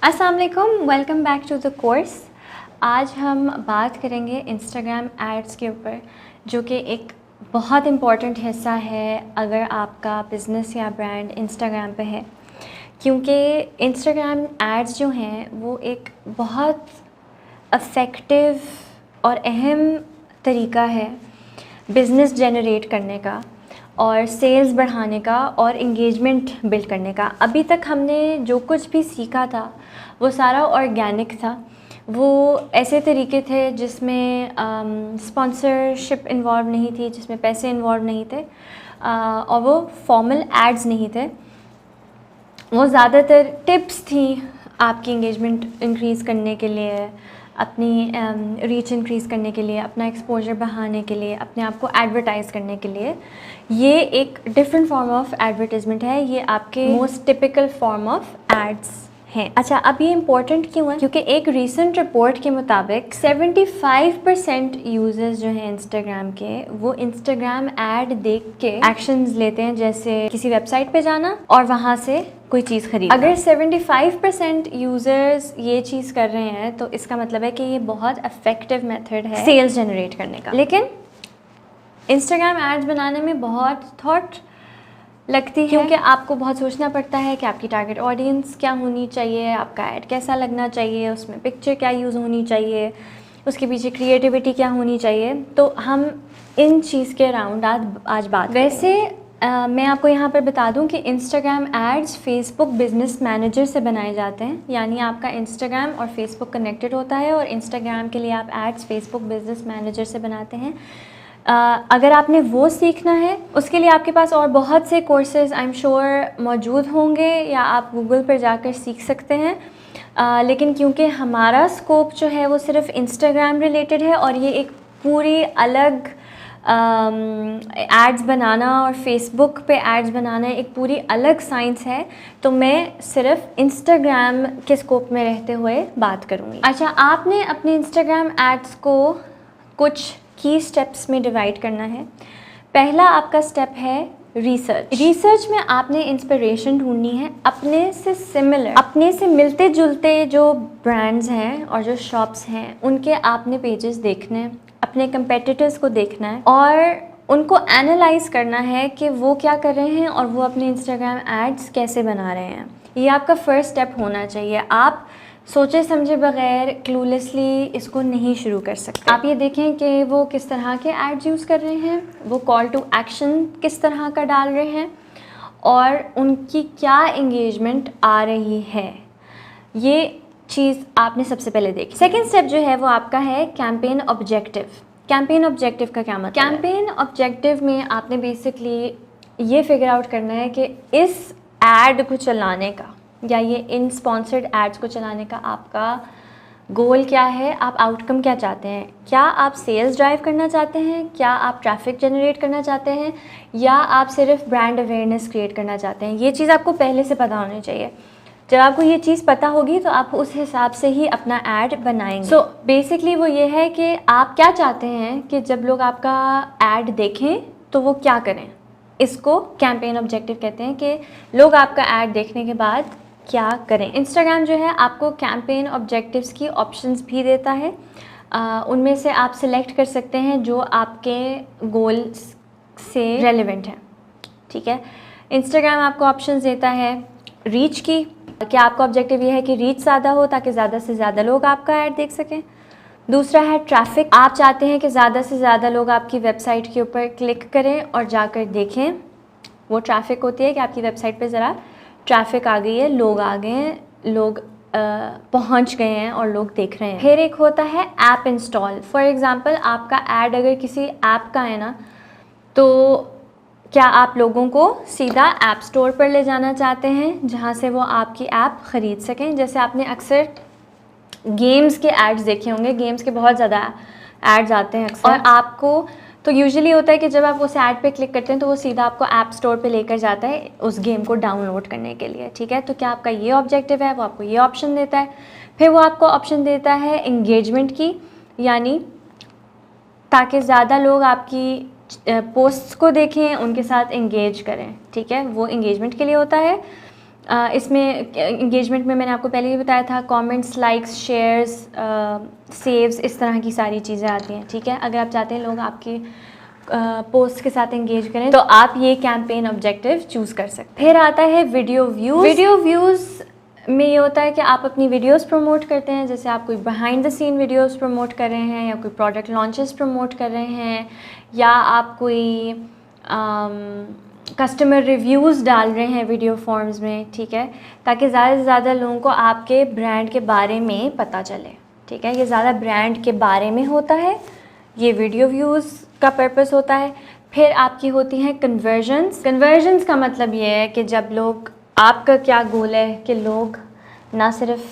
अस्सलाम वालेकुम, welcome back to the course. आज हम बात करेंगे इंस्टाग्राम एड्स के ऊपर, जो कि एक बहुत इम्पॉर्टेंट हिस्सा है अगर आपका बिज़नेस या ब्रांड इंस्टाग्राम पे है, क्योंकि इंस्टाग्राम एड्स जो हैं वो एक बहुत अफेक्टिव और अहम तरीका है बिज़नेस जनरेट करने का और सेल्स बढ़ाने का और एंगेजमेंट बिल्ड करने का। अभी तक हमने जो कुछ भी सीखा था वो सारा ऑर्गेनिक था, वो ऐसे तरीके थे जिसमें स्पॉन्सरशिप इन्वॉल्व नहीं थी, जिसमें पैसे इन्वॉल्व नहीं थे, और वो फॉर्मल एड्स नहीं थे। वो ज़्यादातर टिप्स थी आपकी एंगेजमेंट इंक्रीज़ करने के लिए, अपनी रीच इंक्रीज़ करने के लिए, अपना एक्सपोजर बढ़ाने के लिए, अपने आप को एडवर्टाइज़ करने के लिए। ये एक डिफरेंट फॉर्म ऑफ एडवर्टाइजमेंट है, ये आपके most typical form of ads हैं। अच्छा, अब ये इम्पोर्टेंट क्यों है? क्योंकि एक रीसेंट रिपोर्ट के मुताबिक 75% यूज़र्स जो हैं इंस्टाग्राम के, वो इंस्टाग्राम ऐड देख के एक्शंस लेते हैं, जैसे किसी वेबसाइट पे जाना और वहाँ से कोई चीज़ खरीदना। अगर 75% यूज़र्स ये चीज़ कर रहे हैं तो इसका मतलब है कि ये बहुत इफेक्टिव मेथड है सेल्स जनरेट करने का। लेकिन इंस्टाग्राम एड्स बनाने में बहुत थॉट लगती है, क्योंकि आपको बहुत सोचना पड़ता है कि आपकी टारगेट ऑडियंस क्या होनी चाहिए, आपका ऐड कैसा लगना चाहिए, उसमें पिक्चर क्या यूज़ होनी चाहिए, उसके पीछे क्रिएटिविटी क्या होनी चाहिए। तो हम इन चीज़ के अराउंड आज बात वैसे मैं आपको यहाँ पर बता दूँ कि Instagram ads Facebook business manager से बनाए जाते हैं, यानी आपका इंस्टाग्राम और फेसबुक कनेक्टेड होता है और इंस्टाग्राम के लिए आप एड्स फेसबुक बिज़नेस मैनेजर से बनाते हैं। अगर आपने वो सीखना है, उसके लिए आपके पास और बहुत से कोर्सेज़ आई एम श्योर मौजूद होंगे, या आप गूगल पर जाकर सीख सकते हैं। लेकिन क्योंकि हमारा स्कोप जो है वो सिर्फ इंस्टाग्राम रिलेटेड है और ये एक पूरी अलग एड्स बनाना और फेसबुक पे एड्स बनाना एक पूरी अलग साइंस है, तो मैं सिर्फ इंस्टाग्राम के स्कोप में रहते हुए बात करूँगी। अच्छा, आपने अपने इंस्टाग्राम एड्स को कुछ की स्टेप्स में डिवाइड करना है। पहला आपका स्टेप है रिसर्च में आपने इंस्पिरेशन ढूंढनी है अपने से सिमिलर, अपने से मिलते जुलते जो ब्रांड्स हैं और जो शॉप्स हैं उनके आपने पेजेस देखने हैं, अपने कंपेटिटर्स को देखना है और उनको एनालाइज करना है कि वो क्या कर रहे हैं और वो अपने इंस्टाग्राम एड्स कैसे बना रहे हैं। ये आपका फर्स्ट स्टेप होना चाहिए। आप सोचे समझे बगैर क्लूलेसली इसको नहीं शुरू कर सकते। आप ये देखें कि वो किस तरह के एड्स यूज़ कर रहे हैं, वो कॉल टू एक्शन किस तरह का डाल रहे हैं और उनकी क्या एंगेजमेंट आ रही है। ये चीज़ आपने सबसे पहले देखी। सेकेंड स्टेप जो है वो आपका है कैंपेन ऑब्जेक्टिव। कैंपेन ऑब्जेक्टिव का क्या मतलब? कैंपेन ऑब्जेक्टिव में आपने बेसिकली ये फिगर आउट करना है कि इस एड को चलाने का या ये इन स्पॉन्सर्ड एड्स को चलाने का आपका गोल क्या है, आप आउटकम क्या चाहते हैं। क्या आप सेल्स ड्राइव करना चाहते हैं, क्या आप ट्रैफिक जनरेट करना चाहते हैं, या आप सिर्फ ब्रांड अवेयरनेस क्रिएट करना चाहते हैं। ये चीज़ आपको पहले से पता होनी चाहिए। जब आपको ये चीज़ पता होगी तो आप उस हिसाब से ही अपना ऐड बनाएंगे। सो बेसिकली वो ये है कि आप क्या चाहते हैं कि जब लोग आपका ऐड देखें तो वो क्या करें। इसको कैंपेन ऑब्जेक्टिव कहते हैं कि लोग आपका ऐड देखने के बाद क्या करें। इंस्टाग्राम जो है आपको कैंपेन ऑब्जेक्टिव्स की ऑप्शंस भी देता है। उनमें से आप सिलेक्ट कर सकते हैं जो आपके गोल से रेलेवेंट है। ठीक है, इंस्टाग्राम आपको ऑप्शंस देता है रीच की, क्या आपका ऑब्जेक्टिव ये है कि रीच ज़्यादा हो ताकि ज़्यादा से ज़्यादा लोग आपका ऐड देख सकें। दूसरा है ट्रैफिक, आप चाहते हैं कि ज़्यादा से ज़्यादा लोग आपकी वेबसाइट के ऊपर क्लिक करें और जाकर देखें। वो ट्रैफिक होती है कि आपकी वेबसाइट पे ज़रा ट्रैफिक आ गई है, लोग आ गए हैं, लोग पहुंच गए हैं और लोग देख रहे हैं। फिर एक होता है ऐप इंस्टॉल। फॉर एग्ज़ाम्पल आपका ऐड अगर किसी ऐप का है ना, तो क्या आप लोगों को सीधा ऐप स्टोर पर ले जाना चाहते हैं जहां से वो आपकी ऐप ख़रीद सकें। जैसे आपने अक्सर गेम्स के एड्स देखे होंगे, गेम्स के बहुत ज़्यादा एड्स आते हैं अक्सर, और आपको तो यूजुअली होता है कि जब आप उस ऐड पे क्लिक करते हैं तो वो सीधा आपको ऐप स्टोर पे लेकर जाता है उस गेम को डाउनलोड करने के लिए। ठीक है, तो क्या आपका ये ऑब्जेक्टिव है, वो आपको ये ऑप्शन देता है। फिर वो आपको ऑप्शन देता है एंगेजमेंट की, यानी ताकि ज़्यादा लोग आपकी पोस्ट्स को देखें, उनके साथ एंगेज करें। ठीक है, वो एंगेजमेंट के लिए होता है। इसमें इंगेजमेंट में मैंने आपको पहले ही बताया था, कमेंट्स, लाइक्स, शेयर्स, सेव्स, इस तरह की सारी चीज़ें आती हैं, ठीक है। अगर आप चाहते हैं लोग आपकी पोस्ट के साथ एंगेज करें तो आप ये कैंपेन ऑब्जेक्टिव चूज़ कर सकते हैं। फिर आता है वीडियो व्यूज़। वीडियो व्यूज़ में ये होता है कि आप अपनी वीडियोस प्रमोट करते हैं, जैसे आप कोई behind the seen videos promote कर रहे हैं, या कोई प्रोडक्ट लॉन्चेस प्रमोट कर रहे हैं, या आप कोई कस्टमर रिव्यूज़ डाल रहे हैं वीडियो फॉर्म्स में, ठीक है, ताकि ज़्यादा से ज़्यादा लोगों को आपके ब्रांड के बारे में पता चले, ठीक है। ये ज़्यादा ब्रांड के बारे में होता है, ये वीडियो व्यूज़ का पर्पस होता है। फिर आपकी होती हैं कन्वर्जन्स। कन्वर्जन्स का मतलब ये है कि जब लोग, आपका क्या गोल है कि लोग ना सिर्फ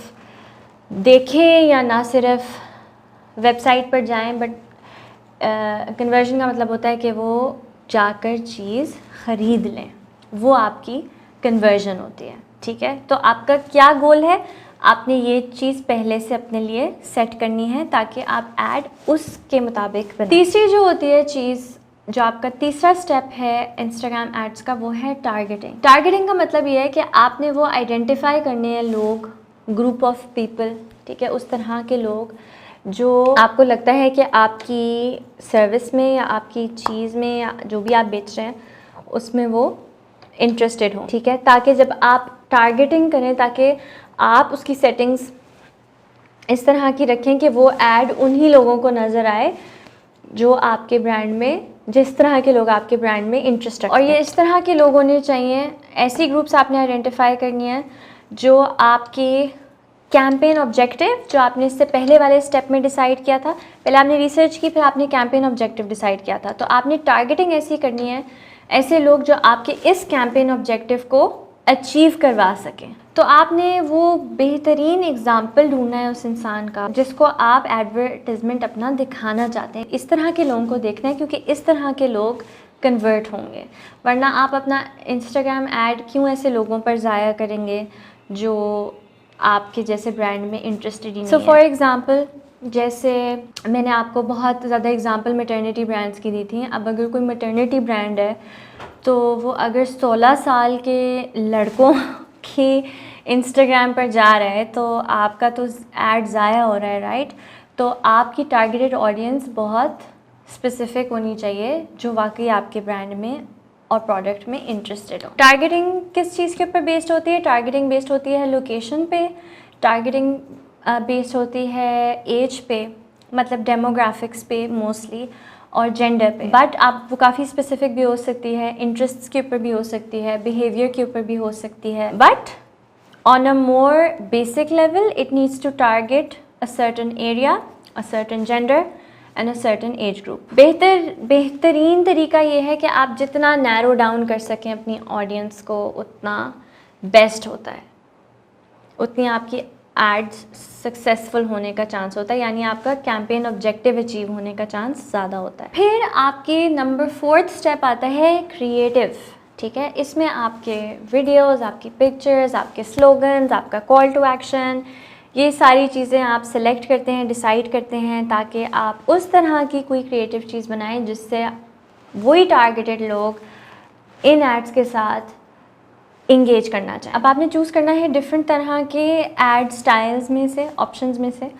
देखें या ना सिर्फ वेबसाइट पर जाएं, बट कन्वर्जन का मतलब होता है कि वो जाकर चीज़ ख़रीद लें, वो आपकी कन्वर्जन होती है, ठीक है। तो आपका क्या गोल है, आपने ये चीज़ पहले से अपने लिए सेट करनी है ताकि आप ऐड उसके मुताबिक बनाएं। तीसरी जो होती है चीज़, जो आपका तीसरा स्टेप है इंस्टाग्राम एड्स का, वो है टारगेटिंग। टारगेटिंग का मतलब ये है कि आपने वो आइडेंटिफाई करने हैं लोग, ग्रुप ऑफ पीपल, ठीक है, उस तरह के लोग जो आपको लगता है कि आपकी सर्विस में या आपकी चीज़ में या जो भी आप बेच रहे हैं उसमें वो इंटरेस्टेड हों, ठीक है। ताकि जब आप टारगेटिंग करें, ताकि आप उसकी सेटिंग्स इस तरह की रखें कि वो ऐड उन्हीं लोगों को नज़र आए जो आपके ब्रांड में, जिस तरह के लोग आपके ब्रांड में इंटरेस्ट रखते हैं। और ये इस तरह के लोग होने चाहिए, ऐसी ग्रुप्स आपने आइडेंटिफाई करनी है जो आपके कैंपेन ऑब्जेक्टिव, जो आपने इससे पहले वाले स्टेप में डिसाइड किया था, पहले आपने रिसर्च की, फिर आपने कैंपेन ऑब्जेक्टिव डिसाइड किया था, तो आपने टारगेटिंग ऐसी करनी है, ऐसे लोग जो आपके इस कैंपेन ऑब्जेक्टिव को अचीव करवा सकें। तो आपने वो बेहतरीन एग्जाम्पल ढूंढना है उस इंसान का जिसको आप एडवर्टाइजमेंट अपना दिखाना चाहते हैं। इस तरह के लोगों को देखना है, क्योंकि इस तरह के लोग कन्वर्ट होंगे, वरना आप अपना इंस्टाग्राम ऐड क्यों ऐसे लोगों पर ज़ाया करेंगे जो आपके जैसे ब्रांड में इंटरेस्टेड ही नहीं है। फॉर एग्ज़ाम्पल, जैसे मैंने आपको बहुत ज़्यादा एग्जांपल मैटरनिटी ब्रांड्स की दी थी। अब अगर कोई मैटरनिटी ब्रांड है तो वो अगर 16 साल के लड़कों की इंस्टाग्राम पर जा रहा है तो आपका तो ऐड ज़ाया हो रहा है, राइट। तो आपकी टारगेटेड ऑडियंस बहुत स्पेसिफिक होनी चाहिए जो वाकई आपके ब्रांड में और प्रोडक्ट में इंटरेस्टेड हो। टारगेटिंग किस चीज़ के ऊपर बेस्ड होती है? टारगेटिंग बेस्ड होती है लोकेशन पे, टारगेटिंग बेस्ड होती है एज पे, मतलब डेमोग्राफिक्स पे मोस्टली, और जेंडर पे। बट आप वो काफ़ी स्पेसिफिक भी हो सकती है, इंटरेस्ट्स के ऊपर भी हो सकती है, बिहेवियर के ऊपर भी हो सकती है। But on a more basic level it needs to target a certain area, a certain gender and a certain age group. बेहतरीन तरीका ये है कि आप जितना नैरो डाउन कर सकें अपनी ऑडियंस को, उतना बेस्ट होता है, उतनी आपकी एड्स सक्सेसफुल होने का चांस होता है, यानी आपका कैंपेन ऑब्जेक्टिव अचीव होने का चांस ज़्यादा होता है। फिर आपके नंबर 4th स्टेप आता है क्रिएटिव, ठीक है। इसमें आपके वीडियोस, आपकी पिक्चर्स, आपके स्लोगन्स, आपका कॉल टू एक्शन, ये सारी चीज़ें आप सेलेक्ट करते हैं, डिसाइड करते हैं, ताकि आप उस तरह की कोई क्रिएटिव चीज़ बनाएं जिससे वही टारगेटेड लोग इन एड्स के साथ इंगेज करना चाहें। अब आपने चूज़ करना है डिफरेंट तरह के एड स्टाइल्स में से, ऑप्शंस में से,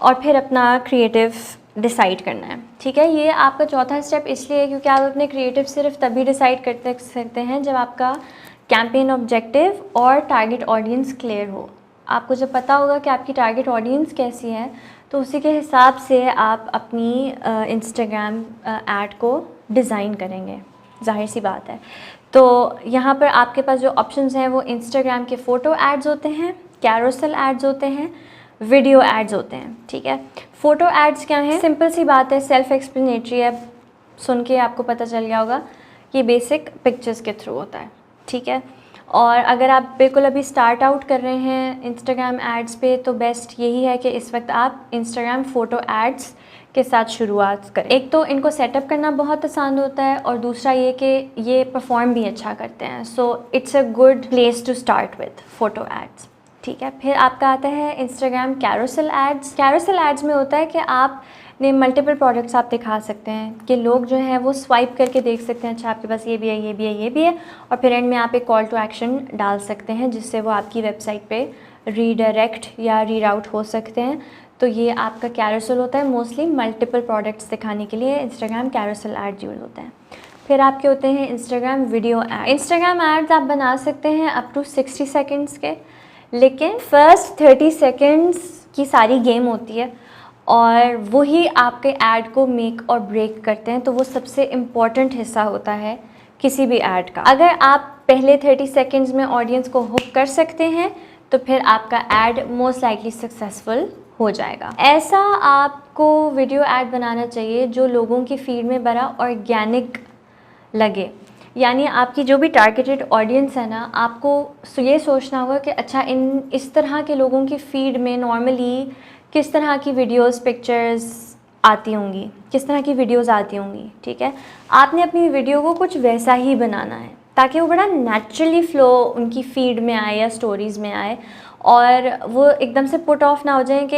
और फिर अपना क्रिएटिव डिसाइड करना है, ठीक है। ये आपका चौथा स्टेप इसलिए है क्योंकि आप अपने क्रिएटिव सिर्फ तभी डिसाइड करते सकते हैं जब आपका कैंपेन ऑब्जेक्टिव और टारगेट ऑडियंस क्लियर हो। आपको जब पता होगा कि आपकी टारगेट ऑडियंस कैसी है, तो उसी के हिसाब से आप अपनी इंस्टाग्राम ऐड को डिज़ाइन करेंगे, जाहिर सी बात है। तो यहाँ पर आपके पास जो ऑप्शंस हैं वो इंस्टाग्राम के फ़ोटो एड्स होते हैं, कैरोसेल एड्स होते हैं, वीडियो एड्स होते हैं, ठीक है। फ़ोटो एड्स क्या हैं? सिंपल सी बात है, सेल्फ एक्सप्लेनेटरी है, सुन के आपको पता चल गया होगा। ये बेसिक पिक्चर्स के थ्रू होता है, ठीक है। और अगर आप बिल्कुल अभी स्टार्ट आउट कर रहे हैं इंस्टाग्राम एड्स पे, तो बेस्ट यही है कि इस वक्त आप इंस्टाग्राम फ़ोटो एड्स के साथ शुरुआत करें। एक तो इनको सेटअप करना बहुत आसान होता है, और दूसरा ये कि ये परफॉर्म भी अच्छा करते हैं। So it's a good place to start with photo ads, ठीक है। फिर आपका आता है Instagram carousel ads. Carousel ads में होता है कि आप ने मल्टीपल प्रोडक्ट्स आप दिखा सकते हैं कि लोग जो हैं वो स्वाइप करके देख सकते हैं, अच्छा आपके पास ये भी है, ये भी है, ये भी है, और फिर एंड में आप एक कॉल टू एक्शन डाल सकते हैं जिससे वो आपकी वेबसाइट पे रीडायरेक्ट या रीराउट हो सकते हैं। तो ये आपका कैरोसेल होता है। मोस्टली मल्टीपल प्रोडक्ट्स दिखाने के लिए इंस्टाग्राम कैरोसेल एड यूज़ होते हैं। फिर आपके होते हैं Instagram video ad. Instagram ads आप बना सकते हैं अप टू 60 सेकेंड्स के, लेकिन फर्स्ट 30 सेकेंड्स की सारी गेम होती है और वही आपके ऐड को मेक और ब्रेक करते हैं। तो वो सबसे इम्पॉर्टेंट हिस्सा होता है किसी भी ऐड का। अगर आप पहले 30 सेकेंड्स में ऑडियंस को हुक कर सकते हैं तो फिर आपका ऐड मोस्ट लाइकली सक्सेसफुल हो जाएगा। ऐसा आपको वीडियो ऐड बनाना चाहिए जो लोगों की फीड में बड़ा ऑर्गेनिक लगे, यानी आपकी जो भी टारगेटेड ऑडियंस है ना, आपको ये सोचना होगा कि अच्छा इस तरह के लोगों की फीड में नॉर्मली किस तरह की वीडियोस पिक्चर्स आती होंगी, किस तरह की वीडियोस आती होंगी। ठीक है, आपने अपनी वीडियो को कुछ वैसा ही बनाना है ताकि वो बड़ा नेचुरली फ़्लो उनकी फीड में आए या स्टोरीज़ में आए और वो एकदम से पुट ऑफ ना हो जाए कि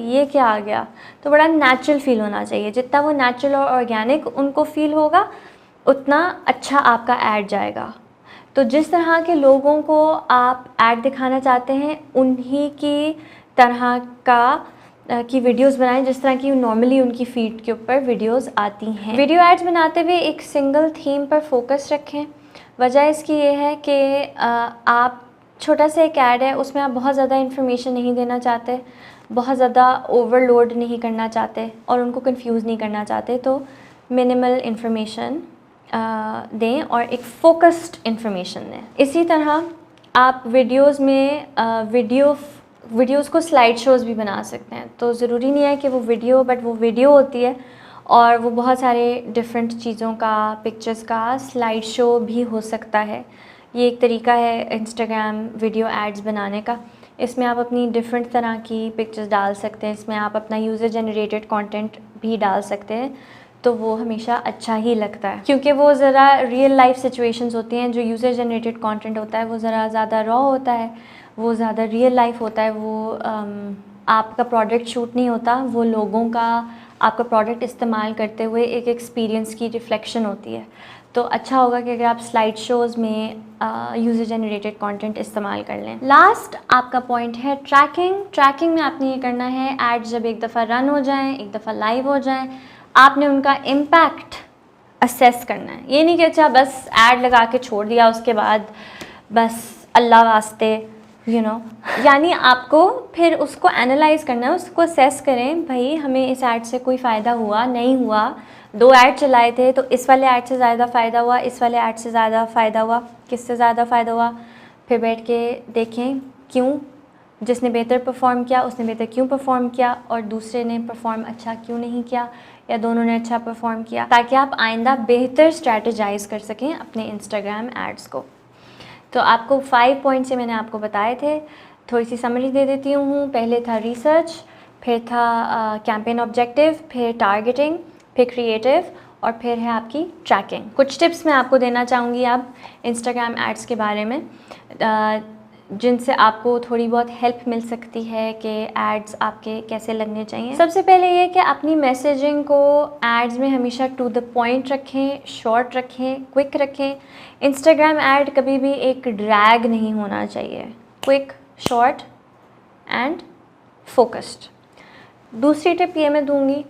ये क्या आ गया। तो बड़ा नेचुरल फील होना चाहिए। जितना वो नेचुरल और ऑर्गेनिक उनको फील होगा उतना अच्छा आपका ऐड जाएगा। तो जिस तरह के लोगों को आप ऐड दिखाना चाहते हैं उन्हीं की तरह की वीडियोस बनाएं जिस तरह की नॉर्मली उनकी फीड के ऊपर वीडियोस आती हैं। वीडियो एड्स बनाते हुए एक सिंगल थीम पर फोकस रखें। वजह इसकी ये है कि आप छोटा सा एक ऐड है, उसमें आप बहुत ज़्यादा इन्फॉर्मेशन नहीं देना चाहते, बहुत ज़्यादा ओवरलोड नहीं करना चाहते और उनको कंफ्यूज नहीं करना चाहते, तो मिनिमल इन्फॉर्मेशन दें और एक फोकस्ड इन्फॉर्मेशन दें। इसी तरह आप वीडियोस में वीडियोस को स्लाइड शोज़ भी बना सकते हैं। तो ज़रूरी नहीं है कि वो वीडियो, बट वो वीडियो होती है और वो बहुत सारे डिफरेंट चीज़ों का, पिक्चर्स का स्लाइड शो भी हो सकता है। ये एक तरीका है इंस्टाग्राम वीडियो एड्स बनाने का। इसमें आप अपनी डिफरेंट तरह की पिक्चर्स डाल सकते हैं, इसमें आप अपना यूज़र जनरेटेड कंटेंट भी डाल सकते हैं, तो वो हमेशा अच्छा ही लगता है क्योंकि वो ज़रा रियल लाइफ सिचुएशंस होती हैं। जो यूज़र जनरेटेड कंटेंट होता है वो ज़रा ज़्यादा रॉ होता है, वो ज़्यादा रियल लाइफ होता है, वो आपका प्रोडक्ट शूट नहीं होता, वो लोगों का आपका प्रोडक्ट इस्तेमाल करते हुए एक एक्सपीरियंस की रिफ्लेक्शन होती है। तो अच्छा होगा कि अगर आप स्लाइड शोज़ में यूज़र जनरेटेड कंटेंट इस्तेमाल कर लें। लास्ट आपका पॉइंट है ट्रैकिंग। ट्रैकिंग में आपने ये करना है, ऐड जब एक दफ़ा रन हो जाएं, एक दफ़ा लाइव हो जाएं, आपने उनका इम्पैक्ट असेस करना है। ये नहीं कि अच्छा बस ऐड लगा के छोड़ दिया उसके बाद बस अल्लाह वास्ते यानी आपको फिर उसको एनालाइज़ करना है, उसको असेस करें, भाई हमें इस ऐड से कोई फ़ायदा हुआ नहीं हुआ। 2 ऐड चलाए थे तो इस वाले ऐड से ज़्यादा फ़ायदा हुआ, इस वाले ऐड से ज़्यादा फ़ायदा हुआ, किससे ज़्यादा फ़ायदा हुआ। फिर बैठ के देखें क्यों, जिसने बेहतर परफॉर्म किया उसने बेहतर क्यों परफॉर्म किया और दूसरे ने परफॉर्म अच्छा क्यों नहीं किया या दोनों ने अच्छा परफॉर्म किया, ताकि आप आइंदा बेहतर स्ट्रैटेजाइज़ कर सकें अपने इंस्टाग्राम एड्स को। तो आपको 5 पॉइंट से मैंने आपको बताए थे, थोड़ी सी समरी दे देती हूँ। पहले था रिसर्च, फिर था कैंपेन ऑब्जेक्टिव, फिर टारगेटिंग, फिर क्रिएटिव और फिर है आपकी ट्रैकिंग। कुछ टिप्स मैं आपको देना चाहूँगी अब इंस्टाग्राम एड्स के बारे में जिनसे आपको थोड़ी बहुत हेल्प मिल सकती है कि एड्स आपके कैसे लगने चाहिए। सबसे पहले ये कि अपनी मैसेजिंग को एड्स में हमेशा टू द पॉइंट रखें, शॉर्ट रखें, क्विक रखें। इंस्टाग्राम ऐड कभी भी एक ड्रैग नहीं होना चाहिए, क्विक, शॉर्ट एंड फोकस्ड। दूसरी टिप ये मैं दूंगी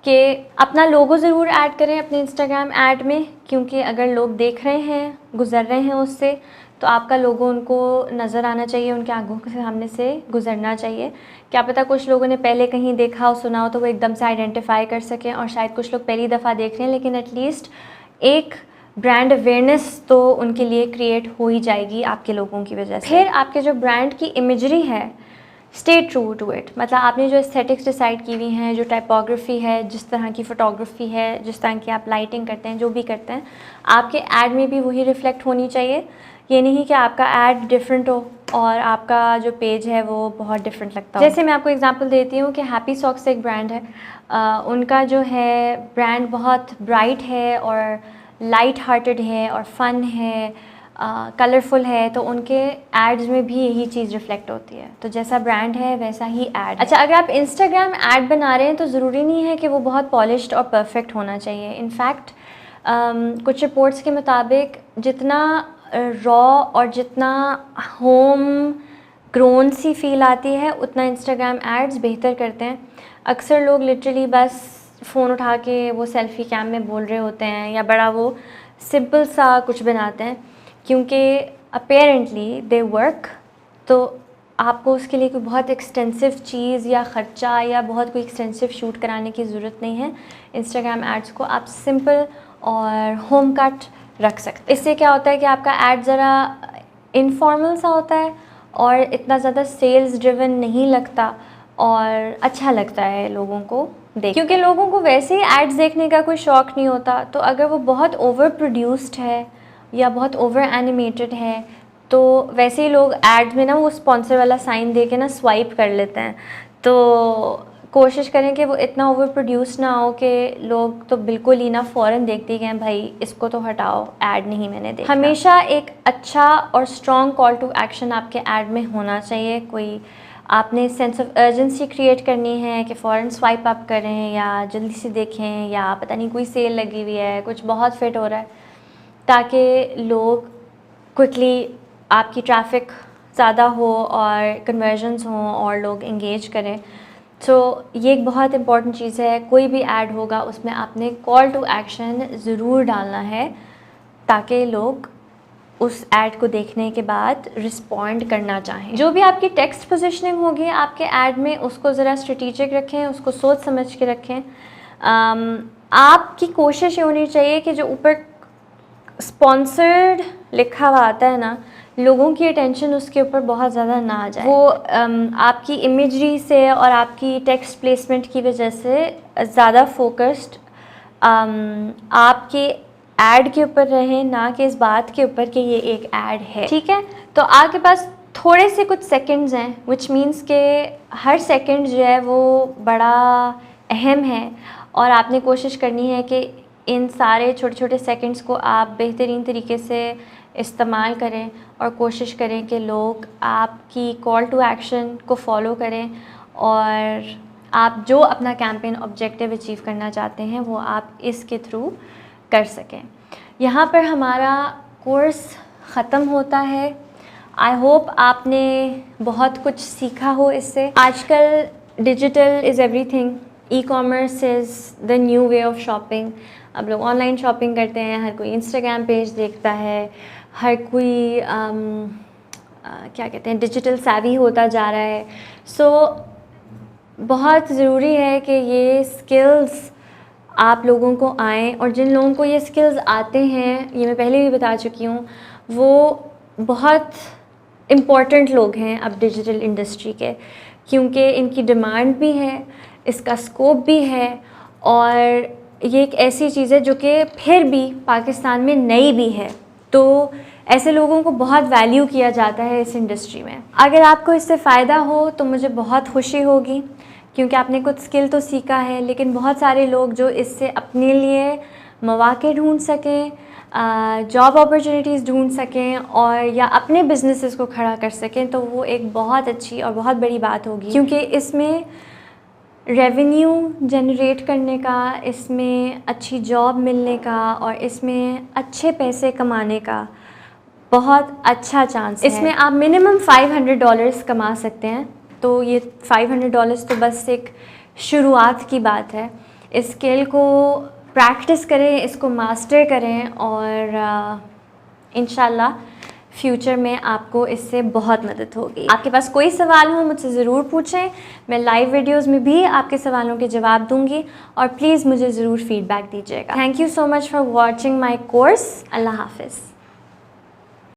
कि अपना लोगो ज़रूर ऐड करें अपने इंस्टाग्राम ऐड में, क्योंकि अगर लोग देख रहे हैं, गुज़र रहे हैं उससे, तो आपका लोगो उनको नज़र आना चाहिए, उनके आंखों के सामने से गुज़रना चाहिए। क्या पता कुछ लोगों ने पहले कहीं देखा हो, सुना हो, तो वो एकदम से आइडेंटिफाई कर सकें, और शायद कुछ लोग पहली दफ़ा देख रहे हैं, लेकिन एटलीस्ट एक ब्रांड अवेयरनेस तो उनके लिए क्रिएट हो ही जाएगी आपके लोगों की वजह से। फिर आपके जो ब्रांड की इमेजरी है, स्टे ट्रू टू इट। मतलब आपने जो एस्थेटिक्स डिसाइड की हुई हैं, जो टाइपोग्राफी है, जिस तरह की फ़ोटोग्राफी है, जिस तरह की आप लाइटिंग करते हैं, जो भी करते हैं, आपके ऐड में भी वही रिफ्लेक्ट होनी चाहिए। ये नहीं कि आपका ऐड डिफरेंट हो और आपका जो पेज है वो बहुत डिफरेंट लगता हो। जैसे मैं आपको एग्जांपल देती हूँ कि हैप्पी सॉक्स एक ब्रांड है, उनका जो है ब्रांड बहुत ब्राइट है और लाइट हार्टेड है और फ़न है, कलरफुल है, तो उनके एड्स में भी यही चीज़ रिफ्लेक्ट होती है। तो जैसा ब्रांड है वैसा ही एड। अच्छा, अगर आप इंस्टाग्राम ऐड बना रहे हैं तो ज़रूरी नहीं है कि वो बहुत पॉलिश्ड और परफेक्ट होना चाहिए। इनफैक्ट कुछ रिपोर्ट्स के मुताबिक जितना रॉ और जितना होम ग्रोन सी फील आती है उतना इंस्टाग्राम एड्स बेहतर करते हैं। अक्सर लोग लिटरली बस फ़ोन उठा के वो सेल्फ़ी कैम में बोल रहे होते हैं या बड़ा वो सिंपल सा कुछ बनाते हैं, क्योंकि अपेरेंटली दे वर्क। तो आपको उसके लिए कोई बहुत एक्सटेंसिव चीज़ या ख़र्चा या बहुत कोई एक्सटेंसिव शूट कराने की ज़रूरत नहीं है। इंस्टाग्राम एड्स को आप सिंपल और होम कट रख सकते। इससे क्या होता है कि आपका ऐड ज़रा इनफॉर्मल सा होता है और इतना ज़्यादा सेल्स ड्रिवन नहीं लगता और अच्छा लगता है लोगों को देख, क्योंकि लोगों को वैसे ही एड्स देखने का कोई शौक़ नहीं होता। तो अगर वो बहुत ओवर प्रोड्यूस्ड है या बहुत ओवर एनिमेटेड है तो वैसे ही लोग एड्स में ना वो स्पॉन्सर वाला साइन दे के ना स्वाइप कर लेते हैं। तो कोशिश करें कि वो इतना ओवर प्रोड्यूस ना हो कि लोग तो बिल्कुल ही ना फ़ौरन देखते ही गए भाई इसको तो हटाओ, ऐड नहीं मैंने देखा। हमेशा एक अच्छा और स्ट्रॉन्ग कॉल टू एक्शन आपके ऐड में होना चाहिए। कोई आपने सेंस ऑफ अर्जेंसी क्रिएट करनी है कि फ़ौरन स्वाइप अप करें या जल्दी से देखें या पता नहीं कोई सेल लगी हुई है, कुछ बहुत फिट हो रहा है, ताकि लोग क्विकली आपकी ट्रैफिक ज़्यादा हो और कन्वर्जन्स हों और लोग इंगेज करें। तो ये एक बहुत इंपॉर्टेंट चीज़ है। कोई भी ऐड होगा उसमें आपने कॉल टू एक्शन ज़रूर डालना है ताकि लोग उस ऐड को देखने के बाद रिस्पॉन्ड करना चाहें। जो भी आपकी टेक्स्ट पोजीशनिंग होगी आपके ऐड में उसको ज़रा स्ट्रेटेजिक रखें, उसको सोच समझ के रखें। आपकी कोशिश ये होनी चाहिए कि जो ऊपर स्पॉन्सर्ड लिखा हुआ आता है ना, लोगों की अटेंशन उसके ऊपर बहुत ज़्यादा ना आ जाए। वो आपकी इमेजरी से और आपकी टेक्स्ट प्लेसमेंट की वजह से ज़्यादा फोकस्ड आपके ऐड के ऊपर रहे, ना कि इस बात के ऊपर कि ये एक ऐड है। ठीक है, तो आपके पास थोड़े से कुछ सेकंड्स हैं, विच मीन्स के हर सेकंड जो है वो बड़ा अहम है और आपने कोशिश करनी है कि इन सारे छोटे छोटे सेकंड्स को आप बेहतरीन तरीके से इस्तेमाल करें और कोशिश करें कि लोग आपकी कॉल टू एक्शन को फॉलो करें और आप जो अपना कैंपेन ऑब्जेक्टिव अचीव करना चाहते हैं वो आप इसके थ्रू कर सकें। यहाँ पर हमारा कोर्स ख़त्म होता है। आई होप आपने बहुत कुछ सीखा हो इससे। आजकल digital is everything, e commerce is the new way of shopping. अब लोग ऑनलाइन शॉपिंग करते हैं, हर कोई इंस्टाग्राम पेज देखता है, हर कोई क्या कहते हैं डिजिटल savvy होता जा रहा है। सो बहुत ज़रूरी है कि ये स्किल्स आप लोगों को आएँ और जिन लोगों को ये स्किल्स आते हैं, ये मैं पहले भी बता चुकी हूँ, वो बहुत इम्पॉर्टेंट लोग हैं अब डिजिटल इंडस्ट्री के, क्योंकि इनकी डिमांड भी है, इसका स्कोप भी है और ये एक ऐसी चीज़ है जो कि फिर भी पाकिस्तान में नई भी है। तो ऐसे लोगों को बहुत वैल्यू किया जाता है इस इंडस्ट्री में। अगर आपको इससे फ़ायदा हो तो मुझे बहुत खुशी होगी, क्योंकि आपने कुछ स्किल तो सीखा है, लेकिन बहुत सारे लोग जो इससे अपने लिए मौक़े ढूंढ सकें, जॉब अपॉर्चुनिटीज़ ढूंढ सकें और या अपने बिजनेसेस को खड़ा कर सकें, तो वो एक बहुत अच्छी और बहुत बड़ी बात होगी, क्योंकि इसमें रेवेन्यू जनरेट करने का, इसमें अच्छी जॉब मिलने का और इसमें अच्छे पैसे कमाने का बहुत अच्छा चांस है। इसमें आप मिनिमम $500 कमा सकते हैं। तो ये $500 तो बस एक शुरुआत की बात है। इस स्किल को प्रैक्टिस करें, इसको मास्टर करें और इंशाल्लाह फ्यूचर में आपको इससे बहुत मदद होगी। आपके पास कोई सवाल हो मुझसे ज़रूर पूछें, मैं लाइव वीडियोस में भी आपके सवालों के जवाब दूंगी और प्लीज़ मुझे ज़रूर फीडबैक दीजिएगा। Thank you so much for watching my course. Allah हाफिज़।